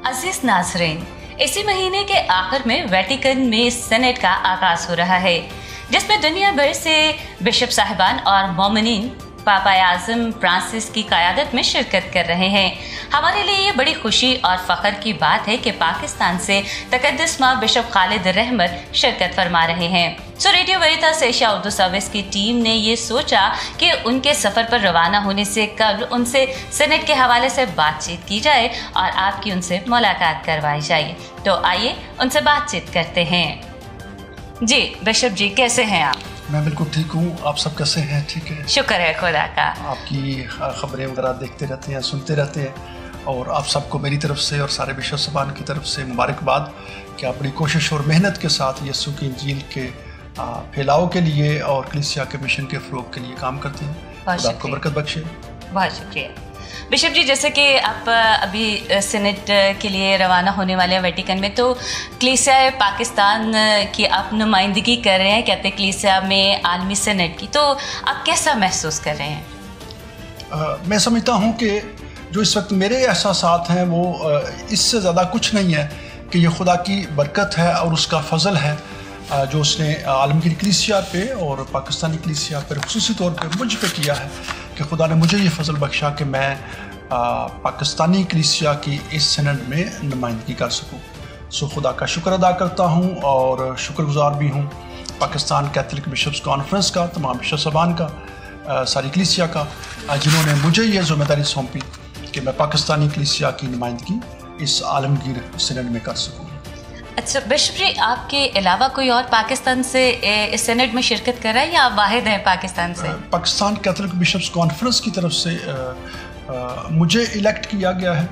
अजीज नाज़रीन, इसी महीने के आखिर में वेटिकन में सीनेट का आगाज हो रहा है, जिसमें दुनिया भर से बिशप साहिबान और मोमिनीन पापा आज़म फ्रांसिस की क़यादत में शिरकत कर रहे हैं। हमारे लिए ये बड़ी खुशी और फ़ख्र की बात है कि पाकिस्तान से तक़द्दुस मां बिशप खालिद रहमत शिरकत फरमा रहे हैं। रेडियो वेरितास एशिया उर्दू सर्विस की टीम ने ये सोचा कि उनके सफ़र पर रवाना होने से कबल उनसे सीनेट के हवाले से बातचीत की जाए और आपकी उनसे मुलाकात करवाई जाए। तो आइए उनसे बातचीत करते हैं। जी बिशप जी, कैसे हैं आप? मैं बिल्कुल ठीक हूँ, आप सब कैसे हैं? ठीक है, शुक्र है खुदा का। आपकी खबरें वगैरह देखते रहते हैं, सुनते रहते हैं, और आप सबको मेरी तरफ से और सारे बिशप साहिबान की तरफ से मुबारकबाद कि आप बड़ी कोशिश और मेहनत के साथ यीशु की इंजील के फैलाव के लिए और कलीसिया के मिशन के फ़रोग़ के लिए काम करते हैं। खुदा आपको बरकत बख्शे। बहुत शुक्रिया बिशप जी। जैसे कि आप अभी सीनेट के लिए रवाना होने वाले हैं वेटिकन में, तो कलीसिया पाकिस्तान की आप नुमाइंदगी कर रहे हैं, कहते हैं कलीसिया में आलमी सीनेट की, तो आप कैसा महसूस कर रहे हैं? मैं समझता हूँ कि जो इस वक्त मेरे एहसासात हैं वो इससे ज़्यादा कुछ नहीं है कि ये खुदा की बरकत है और उसका फ़ज़ल है जो उसने आलमगीर कलीसिया पे और पाकिस्तानी कलीसिया पर ख़ुसूसी तौर पे मुझ पे किया है कि खुदा ने मुझे ये फ़ज़ल बख्शा कि मैं पाकिस्तानी कलीसिया की इस सीनेट में नुमाइंदगी कर सकूं। सो खुदा का शुक्र अदा करता हूं और शुक्रगुज़ार भी हूं पाकिस्तान कैथलिक बिशप्स कॉन्फ्रेंस का, तमाम बिशप साहिबान का, सारी कलीसिया का, जिन्होंने मुझे ये ज़िम्मेदारी सौंपी कि मैं पाकिस्तानी कलीसिया की नुमाइंदगी इस आलमगीर सीनेट में कर सकूँ। अच्छा बिशप जी, आपके अलावा कोई और पाकिस्तान से इस सीनेट में शिरकत कर रहा है या आप वाहिद हैं पाकिस्तान से? पाकिस्तान कैथलिक बिशप्स कॉन्फ्रेंस की तरफ से मुझे इलेक्ट किया गया है,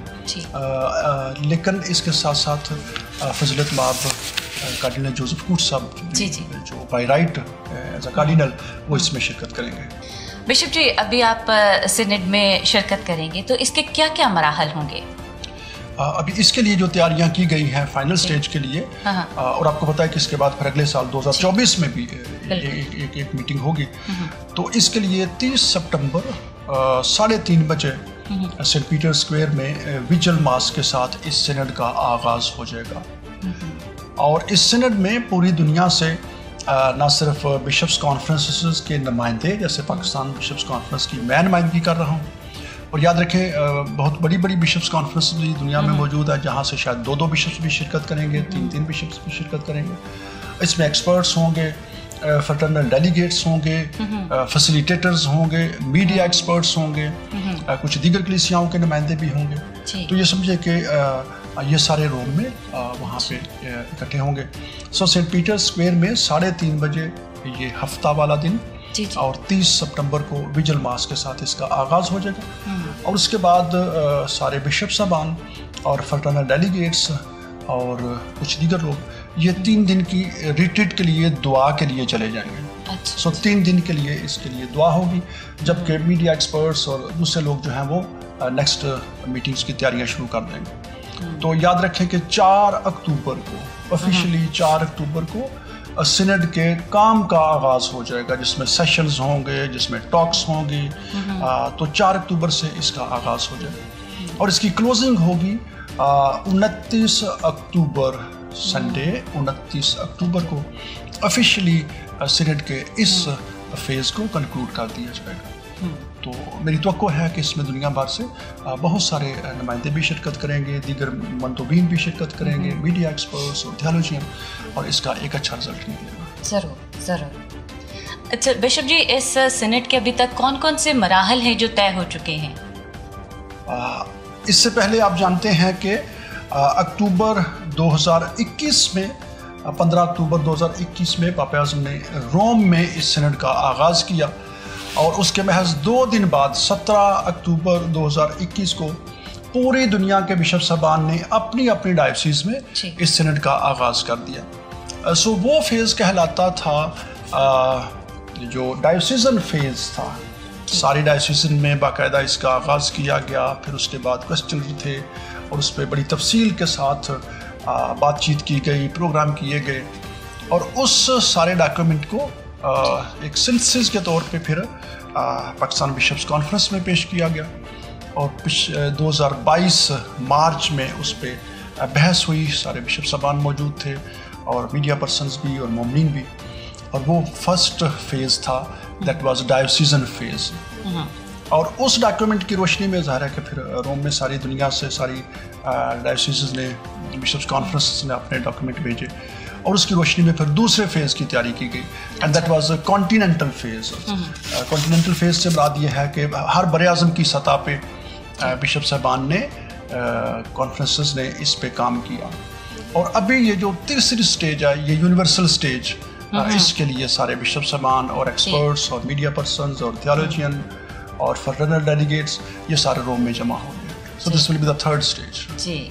लेकिन इसके साथ साथ फजलत माब कार्डिनल जोसेफ कूट साहब जो by right as a cardinal वो इसमें शिरकत करेंगे। बिशप जी, अभी आप सीनेट में शिरकत करेंगे तो इसके क्या क्या मराहल होंगे? अभी इसके लिए जो तैयारियां की गई हैं फाइनल स्टेज के लिए, और आपको पता है कि इसके बाद फिर अगले साल 2024 में भी एक मीटिंग होगी, तो इसके लिए 30 सितंबर 3:30 बजे सेंट पीटर स्क्वायर में विजल मास के साथ इस सीनेट का आगाज़ हो जाएगा। और इस सीनेट में पूरी दुनिया से ना सिर्फ बिशप्स कॉन्फ्रेंसेस के नुमाइंदे, जैसे पाकिस्तान बिशप्स कॉन्फ्रेंस की मैं नुमाइंदगी कर रहा हूँ, और याद रखें बहुत बड़ी बड़ी बिशप्स कॉन्फ्रेंस भी दुनिया में मौजूद है जहाँ से शायद 2-2 बिशप्स भी शिरकत करेंगे, 3-3 बिशप्स भी शिरकत करेंगे। इसमें एक्सपर्ट्स होंगे, फ्रेटर्नल डेलीगेट्स होंगे, फैसिलिटेटर्स होंगे, मीडिया एक्सपर्ट्स होंगे, कुछ दीगर कलीसियाओं के नुमाइंदे भी होंगे। तो ये समझे कि ये सारे रोम में वहाँ पे इकट्ठे होंगे। सो सेंट पीटर स्क्वायर में 3:30 बजे ये हफ्ता वाला दिन, और 30 सितंबर को विजल मास के साथ इसका आगाज़ हो जाएगा। और उसके बाद सारे बिशप साहिबान और फ्रेटर्नल डेलीगेट्स और कुछ दीगर लोग ये 3 दिन की रिट्रीट के लिए दुआ के लिए चले जाएंगे। सो 3 दिन के लिए इसके लिए दुआ होगी, जबकि मीडिया एक्सपर्ट्स और दूसरे लोग जो हैं वो नेक्स्ट मीटिंग्स की तैयारियां शुरू कर देंगे। तो याद रखें कि 4 अक्टूबर को ऑफिशियली 4 अक्टूबर को सीनेट के काम का आगाज़ हो जाएगा, जिसमें सेशंस होंगे, जिसमें टॉक्स होंगी। तो 4 अक्टूबर से इसका आगाज़ हो जाएगा और इसकी क्लोजिंग होगी 29 अक्टूबर संडे 29 अक्टूबर को ऑफिशियली सीनेट के इस फेज़ को कंक्लूड कर दिया जाएगा। तो मेरी तवक्को है कि इसमें दुनिया भर से बहुत सारे नुमाइंदे भी शिरकत करेंगे, दीगर मंतोबीन भी शिरकत करेंगे, मीडिया एक्सपर्ट्स और थियोलॉजियन, और इसका एक अच्छा रिजल्ट निकलेगा। ज़रूर ज़रूर। अच्छा बिशप जी, इस सीनेट के अभी तक कौन कौन से मराहल हैं जो तय हो चुके हैं? इससे पहले आप जानते हैं कि अक्टूबर 2021 में 15 अक्टूबर 2021 में पापा आज़म ने रोम में इस सीनेट का आगाज़ किया, और उसके महज 2 दिन बाद 17 अक्टूबर 2021 को पूरी दुनिया के बिशप साहिबान ने अपनी अपनी डायोसीस में इस सीनेट का आगाज़ कर दिया। सो वो फेज़ कहलाता था जो डायोसीजन फेज़ था। सारी डायोसीजन में बाकायदा इसका आगाज़ किया गया, फिर उसके बाद क्वेश्चन थे और उस पर बड़ी तफसील के साथ बातचीत की गई, प्रोग्राम किए गए, और उस सारे डॉक्यूमेंट को एक सिंथेसिस के तौर पे फिर पाकिस्तान बिशप्स कॉन्फ्रेंस में पेश किया गया, और 2022 मार्च में उस पर بحث ہوئی, سارے بشپ صاحبان موجود تھے اور میڈیا پرسنز بھی اور مومنین بھی, اور وہ فرسٹ فیز تھا, دیٹ واز ڈائیوسیزن فیز. اور اس ڈاکیومنٹ کی روشنی میں ظاہر ہے کہ پھر روم میں ساری دنیا سے ساری ڈائیوسیزز نے, بشپس کانفرنس نے اپنے ڈاکیومنٹ بھیجے, اور اس کی روشنی میں پھر دوسرے فیز کی تیاری کی گئی, and that was continental phase. Continental phase سے مراد یہ ہے کہ ہر بر اعظم کی سطح پہ بشپ صاحبان نے, کانفرنسز نے اس پہ کام کیا. اور ابھی یہ جو تیسری سٹیج ہے, یہ یونیورسل سٹیج, اس کے لیے سارے بشپ صاحبان اور ایکسپرٹس اور میڈیا پرسنز اور تھیولوجین اور فرنر ڈیلیگیٹس یہ سارے روم میں جمع ہو گئے. So this will be the third stage. جی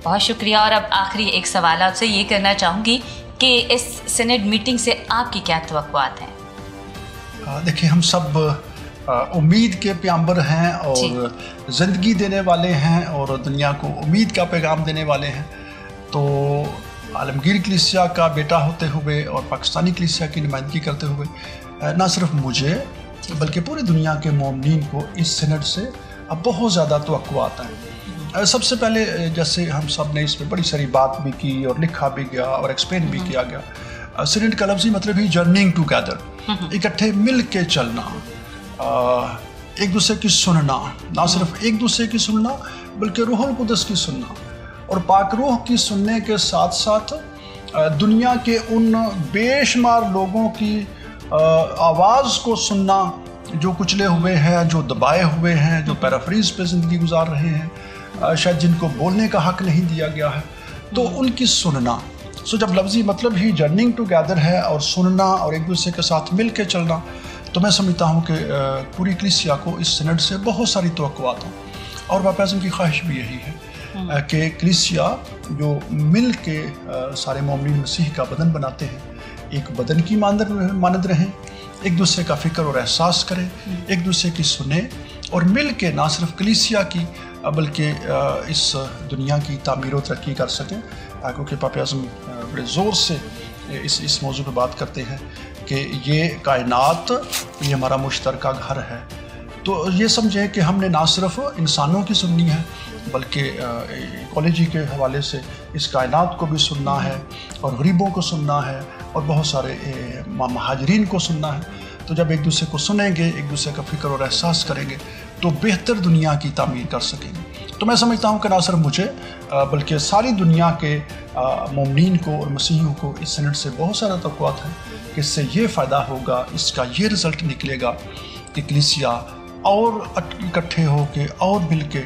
بہت شکریہ. اور اب آخری ایک سوال آپ سے یہ کرنا چاہوں گی کہ اس سینٹ میٹنگ سے آپ کی کیا توقعات ہیں؟ دیکھیں, ہم سب امید کے پیغمبر ہیں اور زندگی دینے والے ہیں اور دنیا کو امید کا پیغام دینے والے ہیں. تو عالمگیر کلیسیا کا بیٹا ہوتے ہوئے اور پاکستانی کلیسیا کی نمائندگی کرتے ہوئے نہ صرف مجھے بلکہ پوری دنیا کے مومنین کو اس سینٹ سے اب بہت زیادہ توقعات ہیں. سب سے پہلے جیسے ہم سب نے اس میں بڑی ساری بات بھی کی اور لکھا بھی گیا اور ایکسپلین بھی کیا گیا, سینٹ کا لفظی مطلب ہی جرننگ ٹوگیدر, اکٹھے مل کے چلنا, ایک دوسرے کی سننا, نہ صرف ایک دوسرے کی سننا بلکہ روح القدس کی سننا, اور پاک روح کی سننے کے ساتھ ساتھ دنیا کے ان بے شمار لوگوں کی آواز کو سننا جو کچلے ہوئے ہیں, جو دبائے ہوئے ہیں, جو پیرافریز پہ زندگی گزار رہے ہیں, شاید جن کو بولنے کا حق نہیں دیا گیا ہے, تو ان کی سننا. سو جب لفظی مطلب ہی جرننگ ٹوگیدر ہے اور سننا اور ایک دوسرے کے ساتھ مل کے چلنا, تو میں سمجھتا ہوں کہ پوری کلیسیا کو اس سینٹ سے بہت ساری توقعات ہیں. اور پاپ اعظم کی خواہش بھی یہی ہے کہ کلیسیا جو مل کے سارے مومنین مسیح کا بدن بناتے ہیں, ایک بدن کی مانند رہیں, ایک دوسرے کا فکر اور احساس کریں, ایک دوسرے کی سنیں, اور مل کے نہ صرف کلیسیا کی بلکہ اس دنیا کی تعمیر و ترقی کر سکیں. کیونکہ پاپ اعظم بڑے زور سے اس موضوع پہ بات کرتے ہیں کہ یہ کائنات یہ ہمارا مشترکہ گھر ہے. تو یہ سمجھیں کہ ہم نے نہ صرف انسانوں کی سننی ہے بلکہ ایکولوجی کے حوالے سے اس کائنات کو بھی سننا ہے, اور غریبوں کو سننا ہے, اور بہت سارے مہاجرین کو سننا ہے. تو جب ایک دوسرے کو سنیں گے, ایک دوسرے کا فکر اور احساس کریں گے, تو بہتر دنیا کی تعمیر کر سکیں گے. تو میں سمجھتا ہوں کہ نہ صرف مجھے بلکہ ساری دنیا کے مومنین کو اور مسیحیوں کو اس سینٹ سے بہت سارا توقعات ہیں کہ اس سے یہ فائدہ ہوگا, اس کا یہ رزلٹ نکلے گا کہ کلیسیا اور اکٹھے ہو کے اور مل کے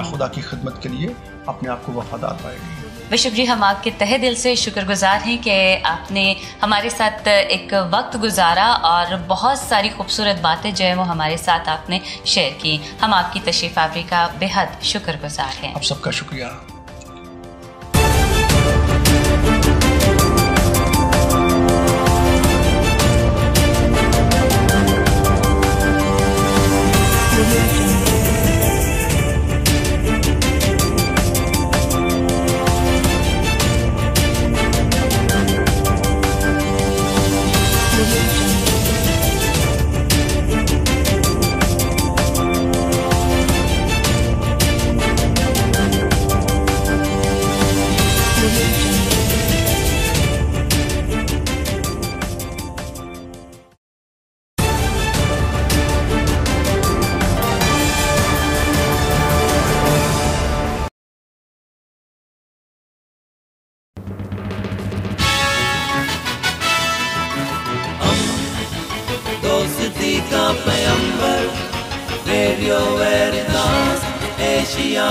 خدا کی خدمت کے لیے اپنے آپ کو وفادار پائے گی. بشپ جی, ہم آپ کے تہہ دل سے شکر گزار ہیں کہ آپ نے ہمارے ساتھ ایک وقت گزارا اور بہت ساری خوبصورت باتیں جو ہیں وہ ہمارے ساتھ آپ نے شیئر کی. ہم آپ کی تشریف آوری کا بے حد شکر گزار ہیں. آپ سب کا شکریہ. پیغمبر ریڈیو ویریتاس ایشیا.